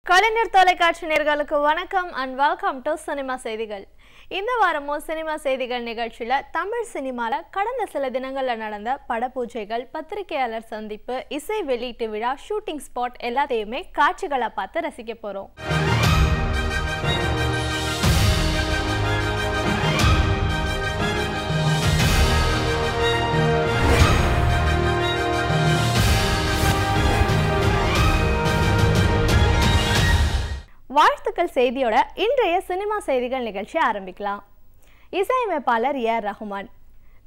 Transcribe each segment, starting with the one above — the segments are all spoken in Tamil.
கலைஞர் தொலைக்காட்சி நேயர்களுக்கு வணக்கம் and welcome to சினிமா செய்திகள். இந்த வாரமும் சினிமா செய்திகள் நிகழ்ச்சியில தமிழ் சினிமால கடந்த சில தினங்கள்ல நடந்த படப்பூஜைகள், பத்திரிகையாளர் சந்திப்பு, இசை வெளியீட்டு விழா, ஷூட்டிங் ஸ்பாட் எல்லாத்தையுமே காட்சிகளை பார்த்து ரசிக்க போறோம். வாழ்த்துக்கள் செய்தியோட இன்றைய சினிமா செய்திகள் நிகழ்ச்சி ஆரம்பிக்கலாம். இசையமைப்பாளர் ஏ. ஆர். ரஹ்மான்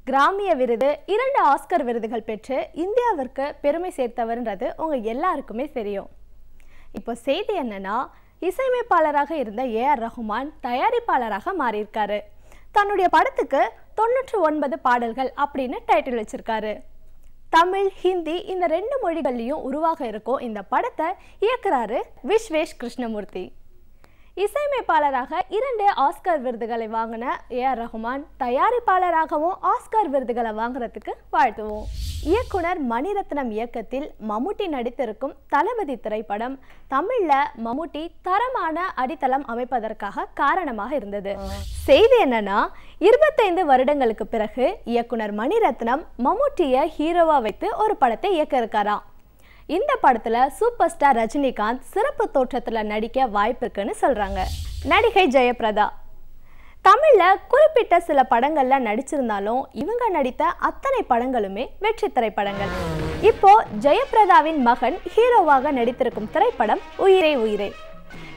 கிராமிய விருது, 2 ஆஸ்கர் விருதுகள் பெற்று இந்தியாவிற்கு பெருமை சேர்த்தவர்ன்றது உங்க எல்லாருக்குமே தெரியும். இப்போ செய்தி என்னன்னா, இசையமைப்பாளராக இருந்த ஏ. ஆர். ரஹ்மான் தயாரிப்பாளராக மாறியிருக்காரு. தன்னுடைய படத்துக்கு 99 பாடல்கள் அப்படின்னு டைட்டில் வச்சிருக்காரு. தமிழ், ஹிந்தி இந்த 2 மொழிகள்லையும் உருவாக இருக்கும் இந்த படத்தை இயக்குறாரு விஸ்வேஷ் கிருஷ்ணமூர்த்தி. இசையமைப்பாளராக 2 ஆஸ்கர் விருதுகளை வாங்கின ஏ. ஆர். ரஹ்மான் தயாரிப்பாளராகவும் ஆஸ்கர் விருதுகளை வாங்குறதுக்கு வாழ்த்துவோம். இயக்குனர் மணிரத்னம் இயக்கத்தில் மம்முட்டி நடித்திருக்கும் தளபதி திரைப்படம் தமிழ்ல மம்முட்டி தரமான அடித்தளம் அமைப்பதற்காக காரணமாக இருந்தது. செய்தி என்னன்னா, 25 வருடங்களுக்கு பிறகு இயக்குனர் மணிரத்னம் மம்முட்டியை ஹீரோவா வைத்து ஒரு படத்தை இயக்க இருக்காராம். இந்த படத்துல சூப்பர் ஸ்டார் ரஜினிகாந்த் சிறப்பு தோற்றத்துல நடிக்க வாய்ப்பு இருக்குன்னு சொல்றாங்க. நடிகை ஜெயபிரதா தமிழ்ல குறிப்பிட்ட சில படங்கள்ல நடிச்சிருந்தாலும் இவங்க நடித்த அத்தனை படங்களுமே வெற்றி திரைப்படங்கள். இப்போ ஜெயபிரதாவின் மகன் ஹீரோவாக நடித்திருக்கும் திரைப்படம் உயிரே உயிரே.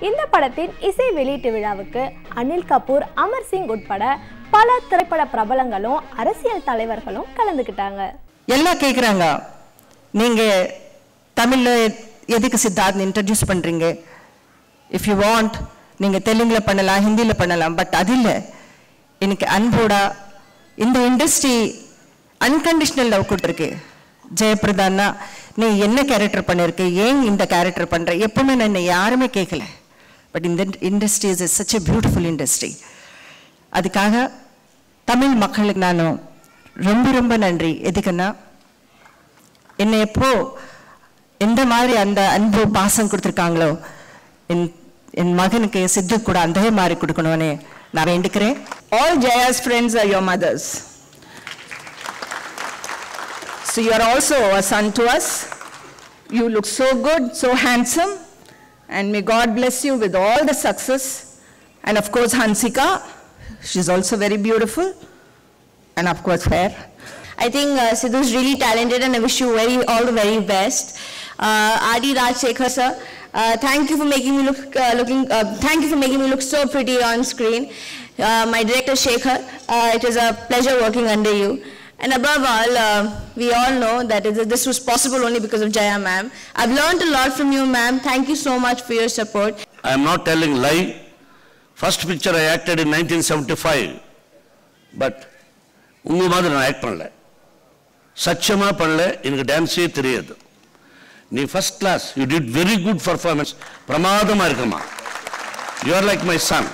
இந்த படத்தின் இசை வெளியீட்டு விழாவுக்கு அனில் கபூர், அமர் சிங் உட்பட பல திரைப்பட பிரபலங்களும் அரசியல் தலைவர்களும் கலந்துக்கிட்டாங்க. எல்லாம் கேட்குறாங்க, நீங்க தமிழ்ல எதுக்கு சித்தார்த் இன்ட்ரடியூஸ் பண்றீங்க? இஃப் யூ வாண்ட் நீங்க தெலுங்குல பண்ணலாம், ஹிந்தியில பண்ணலாம், பட் அது இல்லை. எனக்கு அன்போட இந்த இண்டஸ்ட்ரி அன்கண்டிஷனல் லவ் கொடுத்துருக்கு. ஜெயபிரதான்னா நீ என்ன கேரக்டர் பண்ணிருக்கு, ஏன் இந்த கேரக்டர் பண்ற, எப்பவுமே நான் யாருமே கேட்கல. பட் இந்த industry is such a beautiful industry. அதுக்காக தமிழ் மக்களுக்கு நானும் ரொம்ப ரொம்ப நன்றி. எதுக்குன்னா என்னை எப்போ எந்த மாதிரி அந்த அன்பு பாசம் கொடுத்துருக்காங்களோ என் மகனுக்கு சித்து கூட அந்த மாதிரி கொடுக்கணும்னு நான் வேண்டிக்கிறேன். All Jaya's friends are your mothers. So you are also a son to us. You look so good, so handsome, and may God bless you with all the success. And of course Hansika, she's also very beautiful and of course fair. I think Sidhu is really talented and I wish you all the very best. R.D. Rajshekhar sir, thank you for making me thank you for making me look so pretty on screen. My director Shekhar, it is a pleasure working under you. And above all, we all know that this was possible only because of Jaya ma'am. I've learned a lot from you ma'am. Thank you so much for your support. I am not telling lie. First picture I acted in 1975. But உங்க மாதிரி நான் ஆக்ட் பண்ணல, சச்சமா பண்ணல, எனக்கு டான்ஸே தெரியாது. நீ first class, you did very good performance, பிரமாதமா இருக்குமா. You are like my son,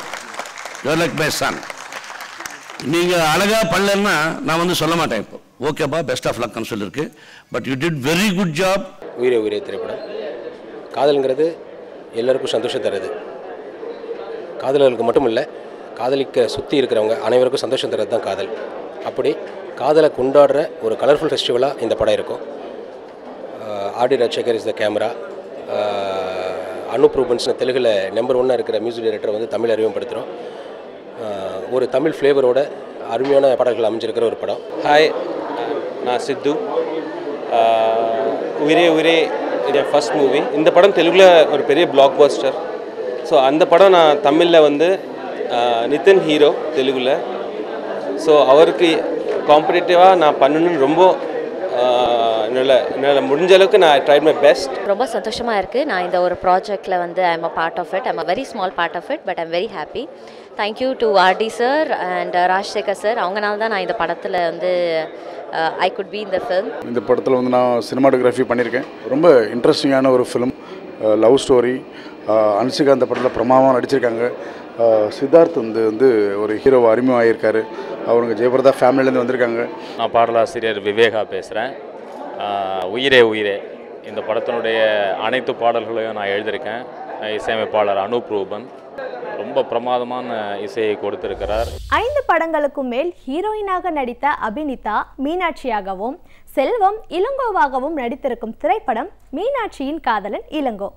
you are like my son. நீங்க அழகா பண்ணலன்னா நான் வந்து சொல்ல மாட்டேன். இப்போ ஓகேப்பா, பெஸ்ட் ஆஃப் லக்னு சொல்லியிருக்கு. But you did very good job. உயிரே உயிரே திரைப்படம். காதல்ங்கிறது எல்லாருக்கும் சந்தோஷம் தருது. காதலர்களுக்கு மட்டும் இல்லை, காதலிக்க சுற்றி இருக்கிறவங்க அனைவருக்கும் சந்தோஷம் தர்றது தான் காதல். அப்படி காதலை கொண்டாடுற ஒரு கலர்ஃபுல் ஃபெஸ்டிவலாக இந்த படம் இருக்கும். R.D. Rajshekhar is the camera. Anup ரூபன்ஸ்னு தெலுங்கில் நம்பர் 1 இருக்கிற மியூசிக் டைரக்டரை வந்து தமிழ் அறிமுகப்படுத்துகிறோம். ஒரு தமிழ் ஃப்ளேவரோட அருமையான பாடல்கள் அமைஞ்சிருக்கிற ஒரு படம். ஹாய், நான் சித்து. உயிரே உயிரே இது ஃபர்ஸ்ட் மூவி. இந்த படம் தெலுங்கில் ஒரு பெரிய பிளாக் பஸ்டர். ஸோ அந்த படம் நான் தமிழில் வந்து நிதின் ஹீரோ தெலுங்கில். ஸோ அவருக்கு காம்படிட்டிவாக நான் பண்ணணுன்னு ரொம்ப என்னால் முடிஞ்ச அளவுக்கு நான் ட்ரைட் மை பெஸ்ட். ரொம்ப சந்தோஷமாக இருக்குது. நான் இந்த ஒரு ப்ராஜெக்டில் வந்து I am a part of it. I am a very small part of it, but I am very happy. Thank you to R.D. Sir and Rajasekhar sir. அவங்கனால தான் நான் இந்த படத்தில் வந்து ஐ குட் பி இந்த ஃபிலிம். இந்த படத்தில் வந்து நான் சினிமாட்டோகிராஃபி பண்ணியிருக்கேன். ரொம்ப இன்ட்ரெஸ்டிங்கான ஒரு ஃபிலிம், லவ் ஸ்டோரி. அன்சிகா அந்த படத்தில் பிரமாதமாக நடிச்சிருக்காங்க. சித்தார்த் வந்து ஒரு ஹீரோவை அறிமுகமாகியிருக்காரு. அவருங்க ஜெயபிரதா ஃபேமிலியிலேருந்து வந்திருக்காங்க. நான் பாடலாசிரியர் விவேகா பேசுகிறேன். உயிரே உயிரே இந்த படத்தினுடைய அனைத்து பாடல்களையும் நான் எழுதியிருக்கேன். இசையமைப்பாளர் அனூப் ரூபன் ரொம்ப பிரமாதமான இசையை கொடுத்திருக்கிறார். 5 படங்களுக்கும் மேல் ஹீரோயினாக நடித்த அபினிதா மீனாட்சியாகவும் செல்வம் இளங்கோவாகவும் நடித்திருக்கும் திரைப்படம் மீனாட்சியின் காதலன் இளங்கோ.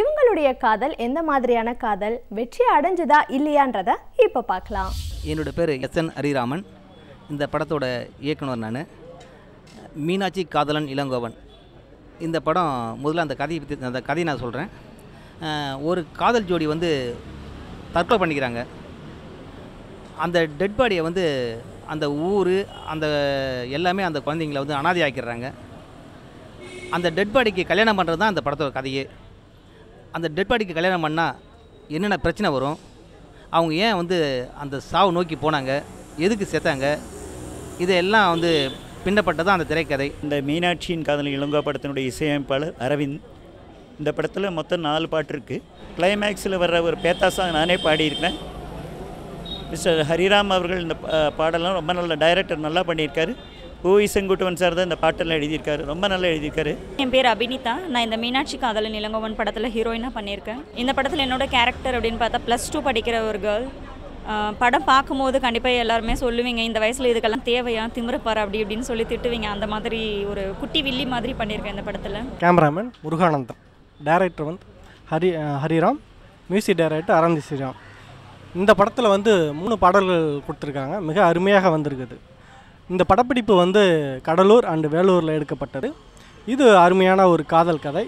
இவங்களுடைய காதல் எந்த மாதிரியான காதல், வெற்றி அடைஞ்சுதா இல்லையான்றத இப்போ பார்க்கலாம். என்னோட பேர் SN ஹரிராமன். இந்த படத்தோட இயக்குனர் நான். மீனாட்சி காதலன் இளங்கோவன் இந்த படம் முதல்ல அந்த கதையை நான் சொல்கிறேன். ஒரு காதல் ஜோடி வந்து தற்கொலை பண்ணிக்கிறாங்க. அந்த டெட் பாடியை வந்து அந்த ஊர் அந்த எல்லாமே அந்த குழந்தைங்களை வந்து அனாதை ஆக்கிடுறாங்க. அந்த டெட் பாடிக்கு கல்யாணம் பண்ணுறது தான் அந்த படத்தோட கதையே. அந்த டெட் பாடிக்கு கல்யாணம் பண்ணால் என்னென்ன பிரச்சனை வரும், அவங்க ஏன் வந்து அந்த சாவு நோக்கி போனாங்க, எதுக்கு செத்தாங்க, இதெல்லாம் வந்து பின்னப்பட்டதான் அந்த திரைக்கதை. இந்த மீனாட்சியின் காதலன் இளங்கோ படத்தினுடைய இசையமைப்பாளர் அரவிந்த். இந்த படத்தில் மொத்தம் 4 பாட்டு இருக்குது. கிளைமேக்ஸில் வர்ற ஒரு பேத்தா சாங் நானே பாடியிருக்கிறேன். மிஸ்டர் ஹரிராம் அவர்கள் இந்த பாடலாம் ரொம்ப நல்ல டைரக்டர், நல்லா பண்ணியிருக்காரு. செங்குட்டுவன் சார் தான் இந்த பாட்டெல்லாம் எழுதியிருக்காரு, ரொம்ப நல்லா எழுதியிருக்காரு. என் பேர் அபினிதா. நான் இந்த மீனாட்சி காதலன் இளங்கோவன் படத்தில் ஹீரோயினாக பண்ணியிருக்கேன். இந்த படத்தில் என்னோடய கேரக்டர் அப்படின்னு பார்த்தா +2 படிக்கிற ஒரு கேர்ள். படம் பார்க்கும்போது கண்டிப்பாக எல்லாருமே சொல்லுவீங்க, இந்த வயசில் இதுக்கெல்லாம் தேவையா, திமிரப்பார் அப்படி இப்படின்னு சொல்லி திட்டுவீங்க. அந்த மாதிரி ஒரு குட்டி வில்லி மாதிரி பண்ணியிருக்கேன் இந்த படத்தில். கேமராமேன் முருகானந்தம், டைரக்டர் வந்து ஹரிராம், மியூசிக் டைரக்டர் அரந்தி ஸ்ரீராம். இந்த படத்தில் வந்து 3 பாடல்கள் கொடுத்துருக்காங்க, மிக அருமையாக வந்திருக்குது. இந்த படப்பிடிப்பு வந்து கடலூர் அண்டு வேலூரில் எடுக்கப்பட்டது. இது அருமையான ஒரு காதல் கதை.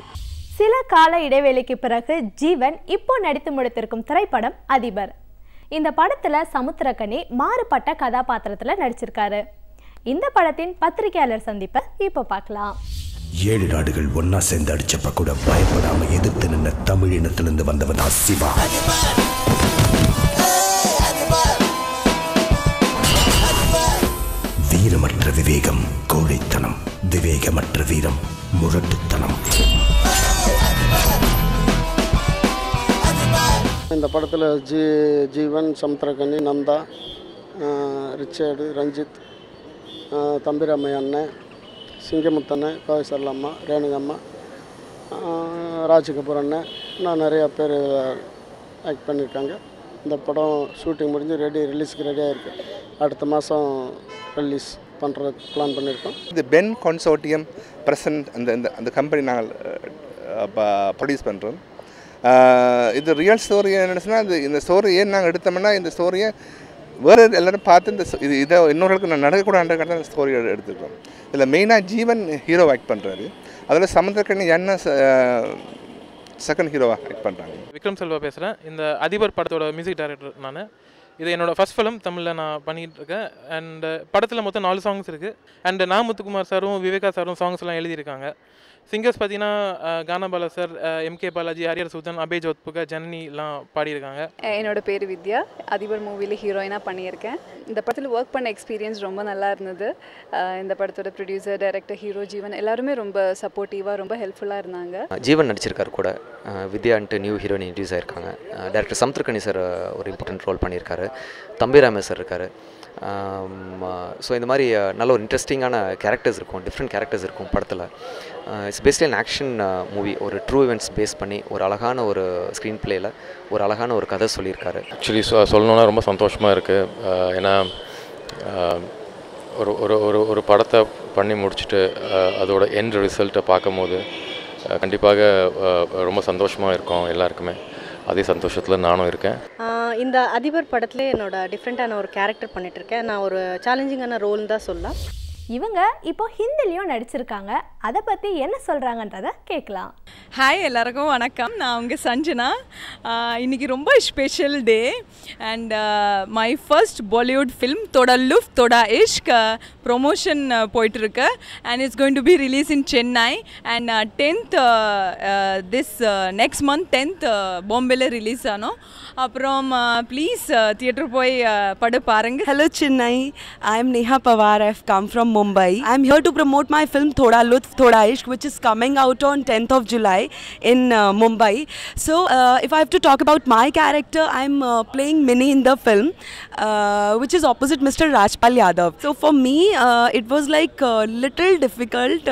சில கால இடைவேளைக்கு பிறகு ஜீவன் இப்போ நடித்து முடித்திருக்கும் திரைப்படம் அதிபர். இந்த படத்துல சமுத்திரக்கனி மாறுபட்ட கதாபாத்திரத்தில் நடிச்சிருக்காரு. இந்த படத்தின் பத்திரிகையாளர் சந்திப்பை இப்போ பார்க்கலாம். 7 நாடுகள் ஒன்னா சேர்ந்து அடிச்சப்ப கூட பயப்படாம எதிர்த்து நின்ன தமிழ் இனத்திலிருந்து வந்தவன் தான் சிவா. வீரமற்ற விவேகம் கோழைத்தனம், விவேகமற்ற வீரம் முரட்டுத்தனம். இந்த படத்தில் ஜீவன், சமுத்திரக்கனி, நந்தா, ரிச்சர்டு, ரஞ்சித், தம்பிராமைய அண்ணன், சிங்கமுத்தண்ணன், கோவைசர்லம்மா, ரேணுகம்மா, ராஜ்கபூர் அண்ணன், இன்னும் நிறையா பேர் ஆக்ட் பண்ணியிருக்காங்க. இந்த படம் ஷூட்டிங் முடிஞ்சு ரிலீஸுக்கு ரெடியாக இருக்குது. அடுத்த மாதம் ரிலீஸ் பண்ணுறதுக்கு பிளான் பண்ணியிருக்கோம். இது பென் கன்சோர்டியம் ப்ரெசன்ட் அந்த கம்பெனி நாங்கள் ப்ரொடியூஸ் பண்ணுறோம். இது ரியல் ஸ்டோரி என்னென்னா, இந்த ஸ்டோரி ஏன் நாங்கள் எடுத்தோம்னா, இந்த ஸ்டோரியை வேறு எல்லோரும் பார்த்து இதை இன்னொருகளுக்கு நான் நடக்கக்கூடாதுன்ற அந்த ஸ்டோரி எடுத்துக்கிறோம். இதில் மெயினாக ஜீவன் ஹீரோ ஆக்ட் பண்ணுறாரு. அதில் சமுத்திரக்கனி என்ன செகண்ட் ஹீரோவாக ஆக்ட் பண்ணுறாங்க. விக்ரம் செல்வா பேசுகிறேன். இந்த அதிபர் படத்தோட மியூசிக் டைரக்டர் நான். இது என்னோடய ஃபஸ்ட் ஃபிலிம் தமிழில் நான் பண்ணிகிட்டு இருக்கேன். அண்ட் படத்தில் மொத்தம் 4 சாங்ஸ் இருக்குது. அண்ட் முத்துக்குமார் சாரும் விவேகா சாரும் சாங்ஸ்லாம் எழுதியிருக்காங்க. சிங்கர்ஸ் பார்த்தீங்கன்னா Gaana Bala sir, MK Balaji, Hariharasudhan, Abhay Jodhpurkar, ஜனனிலாம் பாடியிருக்காங்க. என்னோட பேர் வித்யா. அதிபர் மூவியில் ஹீரோயினாக பண்ணியிருக்கேன். இந்த படத்தில் ஒர்க் பண்ண எக்ஸ்பீரியன்ஸ் ரொம்ப நல்லா இருந்தது. இந்த படத்தோட ப்ரொடியூசர், டைரக்டர், ஹீரோ ஜீவன் எல்லாருமே ரொம்ப சப்போர்ட்டிவாக, ரொம்ப ஹெல்ப்ஃபுல்லாக இருந்தாங்க. ஜீவன் நடிச்சிருக்காரு கூட. வித்யான்ட்டு நியூ ஹீரோயின் இன்ட்ரடியூஸ் ஆயிருக்காங்க. டைரக்டர் சமுத்திரக்கனி சார் ஒரு இம்பார்ட்டன்ட் ரோல் பண்ணியிருக்காரு. தம்பிராமே சார் இருக்கார். ஸோ இந்த மாதிரி நல்ல ஒரு இன்ட்ரெஸ்டிங்கான கேரக்டர்ஸ் இருக்கும், டிஃப்ரெண்ட் கேரக்டர்ஸ் இருக்கும் படத்தில். It's basically an action movie. ஒரு ட்ரூ இவெண்ட்ஸ் பேஸ் பண்ணி ஒரு அழகான ஒரு ஸ்க்ரீன் பிளேயில் ஒரு அழகான ஒரு கதை சொல்லியிருக்காரு. ஆக்சுவலி சொல்லணுன்னா ரொம்ப சந்தோஷமாக இருக்குது. ஏன்னா ஒரு ஒரு ஒரு ஒரு படத்தை பண்ணி முடிச்சுட்டு அதோட எண்ட் ரிசல்ட்டை பார்க்கும் போது கண்டிப்பாக ரொம்ப சந்தோஷமாக இருக்கும் எல்லாருக்குமே. அதே சந்தோஷத்தில் நானும் இருக்கேன். இந்த அதிபர் படத்தில் என்னோட டிஃப்ரெண்ட்டான ஒரு கேரக்டர் பண்ணிட்டு இருக்கேன். நான் ஒரு சேலஞ்சிங்கான ரோல் தான் சொல்லலாம். இவங்க இப்போ ஹிந்திலையும் நடிச்சிருக்காங்க. அதை பற்றி என்ன சொல்கிறாங்கன்றதை கேட்கலாம். ஹாய், எல்லாருக்கும் வணக்கம். நான் உங்கள் சஞ்சனா. இன்றைக்கி ரொம்ப special day and my first Bollywood film Thoda Luff Thoda Ishq promotion போயிட்டுருக்கு. And it's going to be release in Chennai and 10th this next month 10th பாம்பேல ரிலீஸ் ஆனோம். அப்புறம் ப்ளீஸ் தியேட்டர் போய் படம் பாருங்கள். Hello Chennai, I am Neha Pawar. I have come from Mumbai. I'm here to promote my film Thoda Lutf Thoda Ishq, which is coming out on 10th of July in Mumbai. So if I have to talk about my character, I'm playing Minnie in the film, which is opposite Mr. Rajpal Yadav. So for me, it was like a little difficult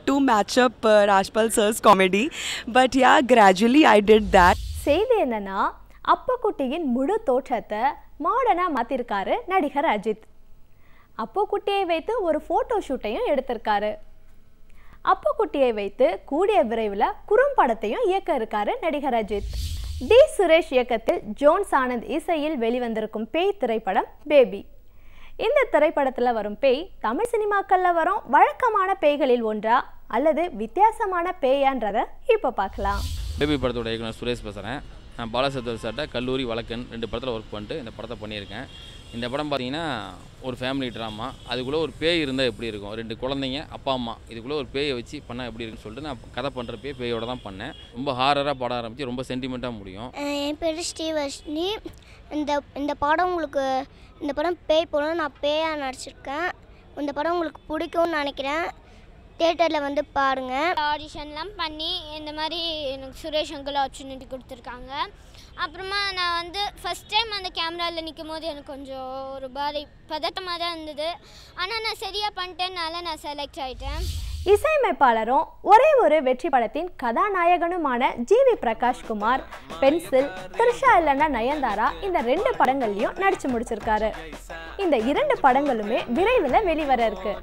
to match up Rajpal sir's comedy, but yeah, gradually I did that. செய்தி என்னன்னா அப்பக்குட்டியின் முழு தோற்றத்தை மாடர்னா மாத்திருக்காரு நடிகர் அஜித். அப்பக்குட்டியை வைத்து ஒரு போட்டோ ஷூட்டையும் எடுத்திருக்காரு. அப்பக்குட்டியை வைத்து கூடிய விரைவில் குறும்படத்தையும் இயக்க இருக்காரு நடிகர் அஜித். டி சுரேஷ் இயக்கத்தில் ஜோன்ஸ் ஆனந்த் இசையில் வெளிவந்திருக்கும் பேய் திரைப்படம் பேபி. இந்த திரைப்படத்தில் வரும் பேய் தமிழ் சினிமாக்களில் வரும் வழக்கமான பேய்களில் ஒன்றா அல்லது வித்தியாசமான பேயான்றதை இப்போ பார்க்கலாம். பேபி படத்தோட இயக்குனர் சுரேஷ் பேசுகிறேன். நான் பாலசத்தர் சார்ட்ட கல்லூரி வழக்கன் 2 படத்தில் ஒர்க் பண்ணிட்டு இந்த படத்தை பண்ணியிருக்கேன். இந்த படம் பார்த்தீங்கன்னா ஒரு ஃபேமிலி ட்ராமா. அதுக்குள்ளே ஒரு பேய் இருந்தால் எப்படி இருக்கும், 2 குழந்தைங்க அப்பா அம்மா, இதுக்குள்ளே ஒரு பேயை வச்சு பண்ணால் எப்படி இருக்குன்னு சொல்லிட்டு நான் கதை பண்ணுறப்பே பேயோட தான் பண்ணேன். ரொம்ப ஹாரராக படம் ஆரம்பித்து ரொம்ப சென்டிமெண்ட்டாக முடியும். என் பேர் ஸ்ரீவர்ஷினி. இந்த படம் உங்களுக்கு இந்த படம் பேய் படம், நான் பேயாக நடிச்சிருக்கேன். இந்த படம் உங்களுக்கு பிடிக்கும்னு நினைக்கிறேன். தியேட்டரில் வந்து பாருங்கள். ஆடிஷன்லாம் பண்ணி இந்த மாதிரி எனக்கு சுரேஷ் அங்கிள் ஆப்பர்ச்சுனிட்டி கொடுத்துருக்காங்க. அப்புறமா நான் வந்து ஃபஸ்ட் டைம் அந்த கேமராவில் நிற்கும் போது எனக்கு கொஞ்சம் ஒரு பதட்டமாக தான் இருந்தது. ஆனால் நான் சரியாக பண்ணிட்டேன்னால நான் செலக்ட் ஆகிட்டேன். இசையமைப்பாளரும் ஒரே ஒரு வெற்றி படத்தின் கதாநாயகனுமான ஜிவி பிரகாஷ்குமார் பென்சில், த்ரிஷா இல்லைன்னா நயன்தாரா இந்த 2 படங்கள்லையும் நடிச்சு முடிச்சிருக்காரு. இந்த 2 படங்களுமே விரைவில் வெளிவர இருக்கு.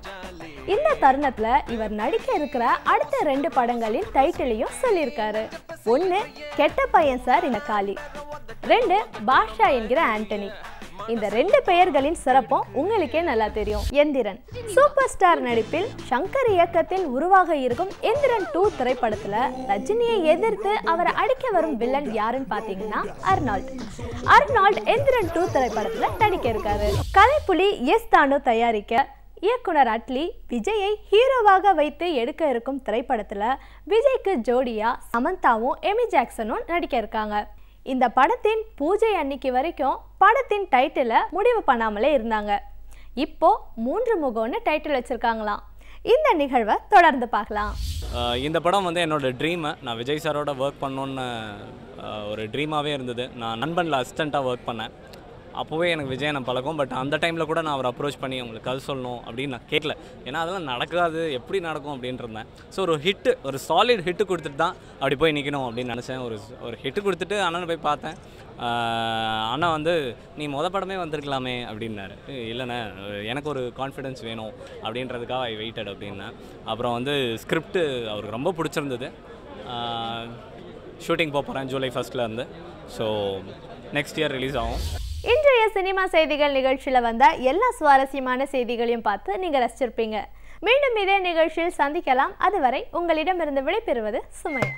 இந்த தருணத்தில் இவர் நடிக்க இருக்கிற அடுத்த 2 படங்களின் டைட்டிலையும் சொல்லியிருக்காரு. 1 கெட்ட பையன் சார் இந்த காளி, 2 பாஷா என்கிற ஆண்டனி. இந்த 2 பெயர்களின் சிறப்பும் உங்களுக்கே நல்லா தெரியும். எந்திரன் சூப்பர் ஸ்டார் நடிப்பில் சங்கர் இயக்கத்தில் உருவாக இருக்கும் எந்திரன் 2 திரைப்படத்துல ரஜினியை எதிர்த்து அவரை அடிக்க வரும் வில்லன் யாருன்னு பாத்தீங்கன்னா அர்னால்ட் எந்திரன் 2 திரைப்படத்துல நடிக்க இருக்காரு. கலைப்புலி எஸ் தானு தயாரிக்க இயக்குனர் அட்லி விஜயை ஹீரோவாக வைத்து எடுக்க இருக்கும் திரைப்படத்துல விஜய்க்கு ஜோடியா சமந்தாவும் எமி ஜாக்சனும் நடிக்க இருக்காங்க. இந்த படத்தின் பூஜை அன்னைக்கு வரைக்கும் படத்தின் டைட்டிலை முடிவு பண்ணாமலே இருந்தாங்க. இப்போ 3 முகம்னு டைட்டில் வச்சிருக்காங்களாம். இந்த நிகழ்வை தொடர்ந்து பார்க்கலாம். இந்த படம் வந்து என்னோட ட்ரீமு. நான் விஜய் சாரோட ஒர்க் பண்ணணுன்னு ஒரு ட்ரீமாகவே இருந்தது. நான் நண்பனில் அசிஸ்டண்ட்டாக ஒர்க் பண்ணேன். அப்போவே எனக்கு விஜய் நான் பழக்கம். பட் அந்த டைமில் கூட நான் அவர் அப்ரோச் பண்ணி உங்களுக்கு கதை சொல்லணும் அப்படின்னு நான் கேட்கல. ஏன்னா அதெல்லாம் நடக்காது, எப்படி நடக்கும் அப்படின்ட்டு இருந்தேன். ஸோ ஒரு சாலிட் ஹிட்டு கொடுத்துட்டு தான் அப்படி போய் நிற்கணும் அப்படின்னு நினச்சேன். ஒரு ஹிட்டு கொடுத்துட்டு அண்ணனை போய் பார்த்தேன். அண்ணா வந்து நீ படமே வந்திருக்கலாமே அப்படின்னாரு. இல்லைண்ணே எனக்கு ஒரு கான்ஃபிடென்ஸ் வேணும் அப்படின்றதுக்காக ஐ வெயிட்டட் அப்படின்னேன். அப்புறம் வந்து ஸ்கிரிப்டு அவருக்கு ரொம்ப பிடிச்சிருந்தது. ஷூட்டிங் போகிறேன் ஜூலை 1 இருந்து. ஸோ நெக்ஸ்ட் இயர் ரிலீஸ் ஆகும். இன்றைய சினிமா செய்திகள் நிகழ்ச்சியில் வந்த எல்லா சுவாரஸ்யமான செய்திகளையும் பார்த்து நீங்கள் ரசிச்சிருப்பீங்க. மீண்டும் இதே நிகழ்ச்சியில் சந்திக்கலாம். அதுவரை உங்களிடமிருந்து விடைபெறுவது சுமையா.